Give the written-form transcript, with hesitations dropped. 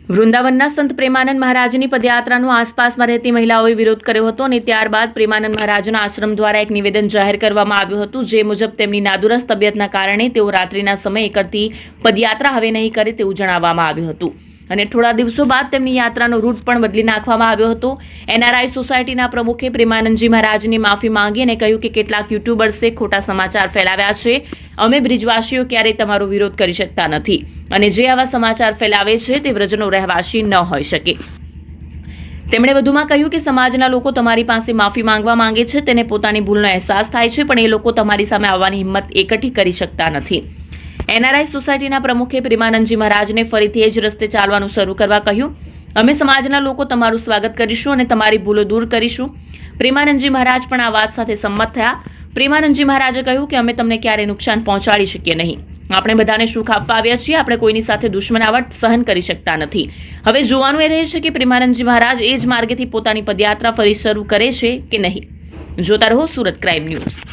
વૃંદાવનના સંત પ્રેમાનંદ મહારાજની પદયાત્રાનો આસપાસમાં રહેતી મહિલાઓએ વિરોધ કર્યો હતો અને ત્યારબાદ પ્રેમાનંદ મહારાજના આશ્રમ દ્વારા એક નિવેદન જાહેર કરવામાં આવ્યું હતું, જે મુજબ તેમની નાદુરસ્ત તબિયતના કારણે તેઓ રાત્રિના સમયે કરતી પદયાત્રા હવે નહીં કરે તેવું જણાવવામાં આવ્યું હતું અને થોડા દિવસો બાદ તેમની યાત્રાનો રૂટ પણ બદલી નાખવામાં આવ્યો હતો। એનઆરઆઈ સોસાયટીના પ્રમુખે પ્રેમાનંદજી મહારાજની માફી માંગી અને કહ્યું કે કેટલાક યુટ્યુબર્સે ખોટા સમાચાર ફેલાવ્યા છે। અમે બ્રિજવાસીઓ ક્યારેય તમારો વિરોધ કરી શકતા નથી અને જે આવા સમાચાર ફેલાવે છે તે વ્રજનો રહેવાસી ન હોઈ શકે। તેમણે વધુમાં કહ્યું કે સમાજના લોકો તમારી પાસે માફી માંગવા માંગે છે, તેને પોતાની ભૂલનો અહેસાસ થાય છે, પણ એ લોકો તમારી સામે આવવાની હિંમત એકઠી કરી શકતા નથી। એનઆરઆઈ સોસાયટીના પ્રમુખે પ્રેમાનંદજી મહારાજને ફરીથી એ જ રસ્તે ચાલવાનું શરૂ કરવા કહ્યું। અમે સમાજના લોકો તમારું સ્વાગત કરીશું અને તમારી ભૂલો દૂર કરીશું। પ્રેમાનંદજી મહારાજ પણ આ વાત સાથે સંમત થયા। પ્રેમાનંદજી મહારાજે કહ્યું કે અમે તમને ક્યારેય નુકસાન પહોંચાડી શકીએ નહીં। આપણે બધાને સુખ આપવા આવ્યા છીએ, આપણે કોઈની સાથે દુશ્મનાવટ સહન કરી શકતા નથી। હવે જોવાનું એ રહે છે કે પ્રેમાનંદજી મહારાજ એ જ માર્ગેથી પોતાની પદયાત્રા ફરી શરૂ કરે છે કે નહીં। જોતા રહો સુરત ક્રાઇમ ન્યૂઝ।